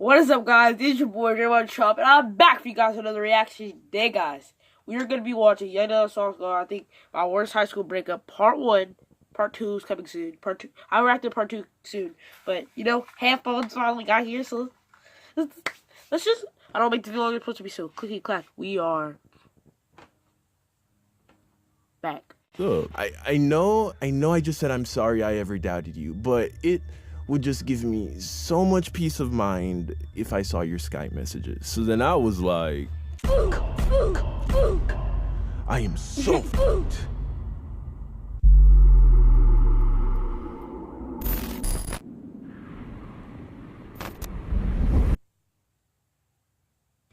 What is up, guys? This is your boy J1 Trump, and I'm back for you guys with another reaction today, guys. We are going to be watching yet another song called, I think, My Worst High School Breakup, Part 1. Part 2 is coming soon. Part 2. I'll react to Part 2 soon. But, you know, headphones finally got here, so let's just, I don't make the video supposed to be so clicky clack. We are back. Look, I know I just said I'm sorry I ever doubted you, but it would just give me so much peace of mind if I saw your Skype messages. So then I was like, I am so fucked.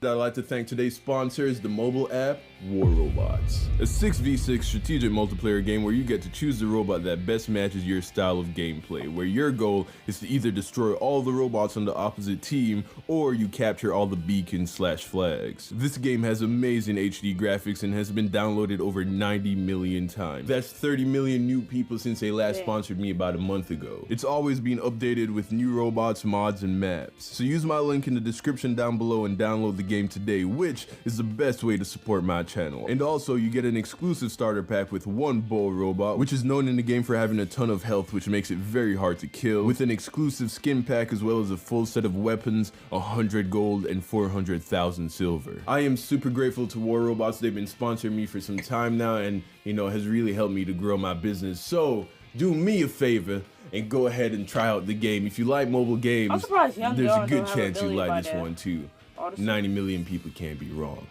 I'd like to thank today's sponsors, the mobile app, War Robots. A 6v6 strategic multiplayer game where you get to choose the robot that best matches your style of gameplay, where your goal is to either destroy all the robots on the opposite team, or you capture all the beacons/flags. This game has amazing HD graphics and has been downloaded over 90 million times. That's 30 million new people since they last sponsored me about a month ago. It's always been updated with new robots, mods, and maps. So use my link in the description down below and download the game today, which is the best way to support my channel. And also, you get an exclusive starter pack with one bull robot, which is known in the game for having a ton of health, which makes it very hard to kill, with an exclusive skin pack as well as a full set of weapons, 100 gold, and 400,000 silver. I am super grateful to War Robots. They've been sponsoring me for some time now, and has really helped me to grow my business. So do me a favor and go ahead and try out the game. If you like mobile games, there's a good chance you like this one too. 90 million people can't be wrong.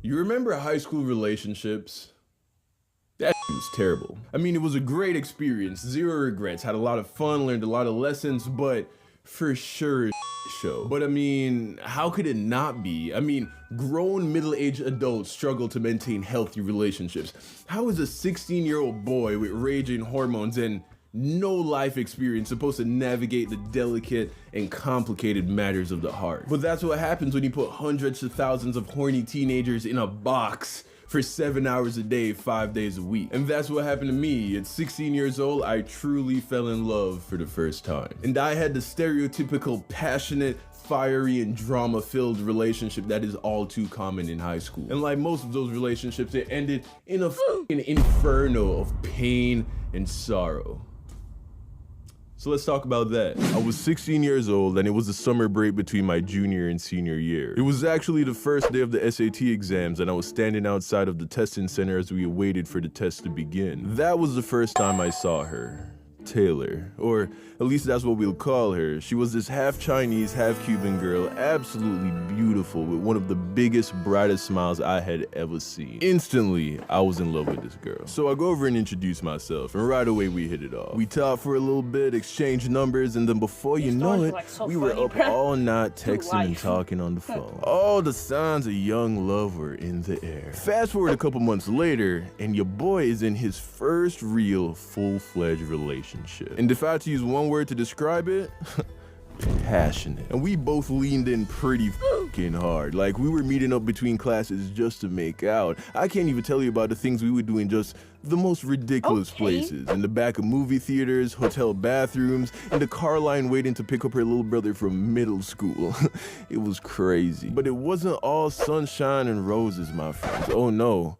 You remember high school relationships? That was terrible. I mean, it was a great experience, zero regrets, had a lot of fun, learned a lot of lessons, but for sure show. But I mean, how could it not be? I mean, grown middle-aged adults struggle to maintain healthy relationships. How is a 16-year-old boy with raging hormones and no life experience supposed to navigate the delicate and complicated matters of the heart? But that's what happens when you put hundreds of thousands of horny teenagers in a box for 7 hours a day, 5 days a week. And that's what happened to me. At 16 years old, I truly fell in love for the first time. And I had the stereotypical passionate, fiery, and drama-filled relationship that is all too common in high school. And like most of those relationships, it ended in a fucking inferno of pain and sorrow. So let's talk about that. I was 16 years old and it was the summer break between my junior and senior year. It was actually the first day of the SAT exams and I was standing outside of the testing center as we awaited for the test to begin. That was the first time I saw her. Taylor, or at least that's what we'll call her. She was this half Chinese, half Cuban girl, absolutely beautiful, with one of the biggest, brightest smiles I had ever seen. Instantly, I was in love with this girl. So I go over and introduce myself, and right away we hit it off. We talked for a little bit, exchanged numbers, and then before you know it, we were up all night texting and talking on the phone. All the signs of young love were in the air. Fast forward a couple months later, and your boy is in his first real, full-fledged relationship. And if I had to use one word to describe it, passionate. And we both leaned in pretty fucking hard. Like, we were meeting up between classes just to make out. I can't even tell you about the things we would do in just the most ridiculous places. In the back of movie theaters, hotel bathrooms, in the car line waiting to pick up her little brother from middle school. It was crazy. But it wasn't all sunshine and roses, my friends. Oh no.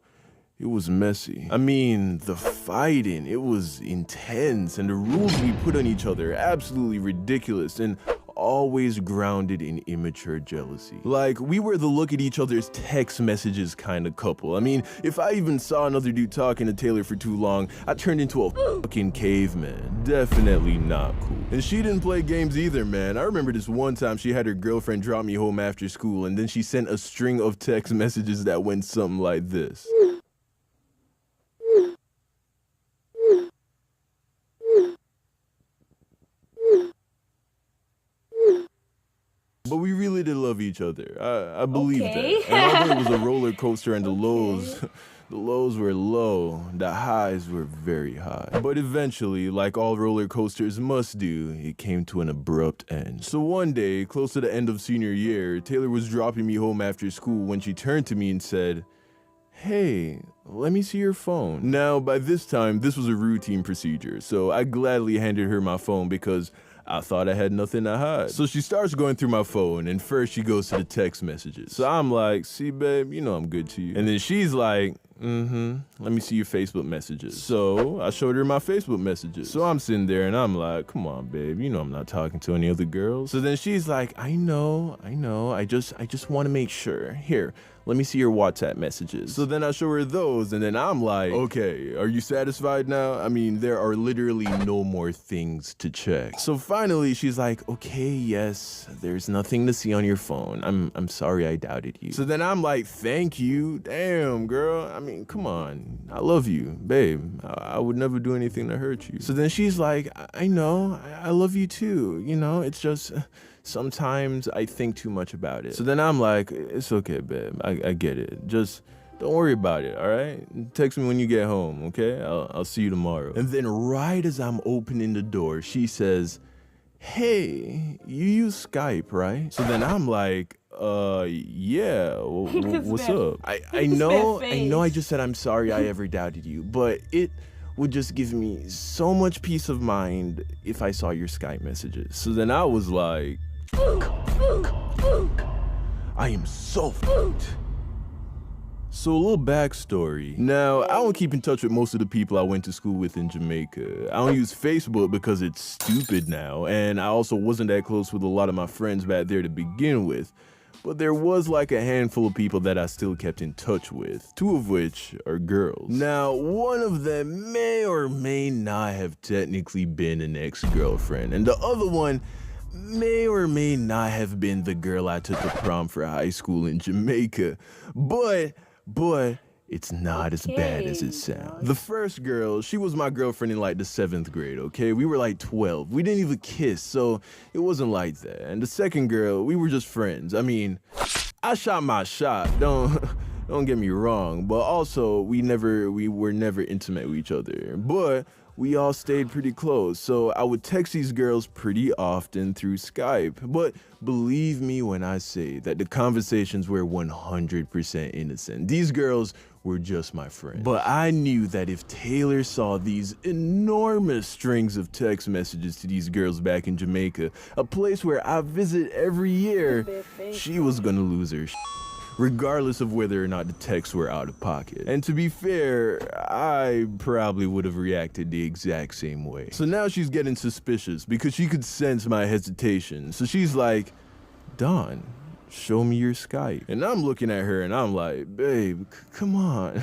It was messy. I mean, the fighting, it was intense, and the rules we put on each other, absolutely ridiculous, and always grounded in immature jealousy. Like, we were the look at each other's text messages kind of couple. I mean, if I even saw another dude talking to Taylor for too long, I turned into a fucking caveman. Definitely not cool. And she didn't play games either, man. I remember this one time she had her girlfriend drop me home after school, and then she sent a string of text messages that went something like this. But we really did love each other. I believe that. And although it was a roller coaster and the lows were low, the highs were very high. But eventually, like all roller coasters must do, it came to an abrupt end. So one day, close to the end of senior year, Taylor was dropping me home after school when she turned to me and said, "Hey, let me see your phone." Now, by this time, this was a routine procedure, so I gladly handed her my phone because I thought I had nothing to hide. So she starts going through my phone, and first she goes to the text messages. So I'm like, see, babe, you know I'm good to you. And then she's like, let me see your Facebook messages. So I showed her my Facebook messages. So I'm sitting there and I'm like, come on, babe, you know I'm not talking to any other girls. So then she's like, I know, I just want to make sure. Here, let me see your WhatsApp messages. So then I show her those, and then I'm like, okay, are you satisfied now? I mean, there are literally no more things to check. So finally she's like, okay, yes, there's nothing to see on your phone. I'm sorry I doubted you. So then I'm like, thank you. Damn, girl. I mean, come on. I love you, babe. I would never do anything to hurt you. So then she's like, I know, I love you too. You know, it's just sometimes I think too much about it. So then I'm like, it's okay, babe. I get it. Just don't worry about it, all right? Text me when you get home, okay? I'll see you tomorrow. And then right as I'm opening the door, she says, hey, you use Skype, right? So then I'm like, yeah, what's up? I know I just said I'm sorry I ever doubted you, but it would just give me so much peace of mind if I saw your Skype messages. So then I was like, I am so fucked. So a little backstory. Now, I don't keep in touch with most of the people I went to school with in Jamaica. I don't use Facebook because it's stupid now, and I also wasn't that close with a lot of my friends back there to begin with. But there was like a handful of people that I still kept in touch with, two of which are girls. Now, one of them may or may not have technically been an ex-girlfriend, and the other one may or may not have been the girl I took to prom for high school in Jamaica. But it's not as bad as it sounds. The first girl, she was my girlfriend in like the 7th grade, okay? We were like 12. We didn't even kiss, so it wasn't like that. And the second girl, we were just friends. I mean, I shot my shot, don't get me wrong, but also we were never intimate with each other. But we all stayed pretty close, so I would text these girls pretty often through Skype. But believe me when I say that the conversations were 100% innocent. These girls were just my friends. But I knew that if Taylor saw these enormous strings of text messages to these girls back in Jamaica, a place where I visit every year, she was gonna lose her shit, regardless of whether or not the texts were out of pocket. And to be fair, I probably would have reacted the exact same way. So now she's getting suspicious because she could sense my hesitation. So she's like, Don, show me your Skype. And I'm looking at her and I'm like, babe, come on.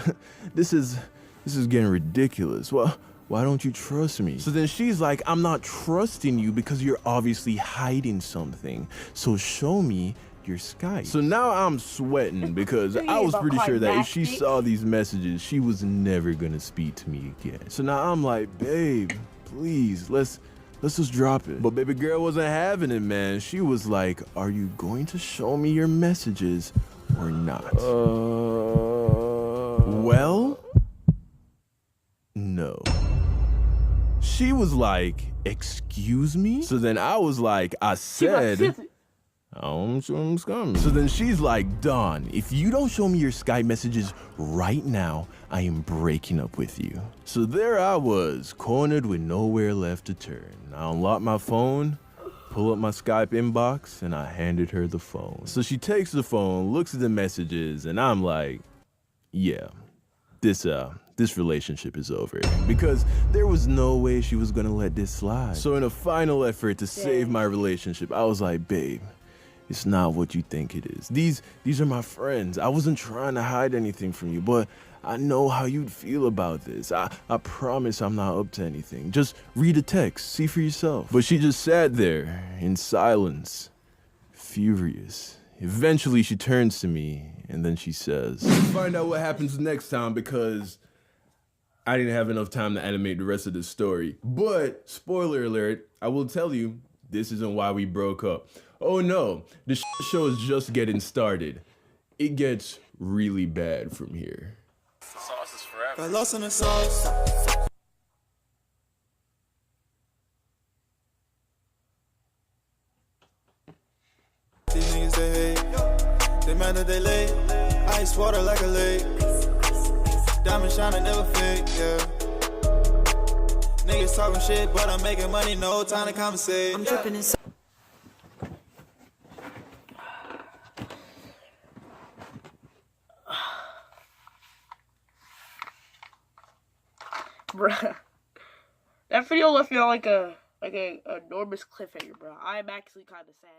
This is getting ridiculous. Well, why don't you trust me? So then she's like, I'm not trusting you because you're obviously hiding something. So show me your Skype. So now I'm sweating because I was pretty sure that if she saw these messages, she was never gonna speak to me again. So now I'm like, babe, please, let's just drop it. But baby girl wasn't having it, man. She was like, are you going to show me your messages or not? Well, no. She was like, excuse me? So then I was like, I said, I'm coming. So then she's like, Don, if you don't show me your Skype messages right now, I am breaking up with you. So there I was, cornered with nowhere left to turn. I unlocked my phone, pull up my Skype inbox, and I handed her the phone. So she takes the phone, looks at the messages, and I'm like, yeah, this relationship is over. Because there was no way she was gonna let this slide. So in a final effort to save my relationship, I was like, babe, it's not what you think it is. These are my friends. I wasn't trying to hide anything from you, but I know how you'd feel about this. I promise I'm not up to anything. Just read the text, see for yourself. But she just sat there in silence, furious. Eventually she turns to me and then she says, find out what happens next time because I didn't have enough time to animate the rest of the story. But, spoiler alert, I will tell you, this isn't why we broke up. Oh no, the show is just getting started. It gets really bad from here. Sauce is forever. Got lost in the sauce. These niggas they hate. They mad that they late. Ice water like a lake. Diamond shining never fake, yeah. Niggas talking shit, but I'm making money, no time to conversate. I'm tripping inside. Bruh. That video left me on like a enormous cliffhanger, bro. I am actually kind of sad.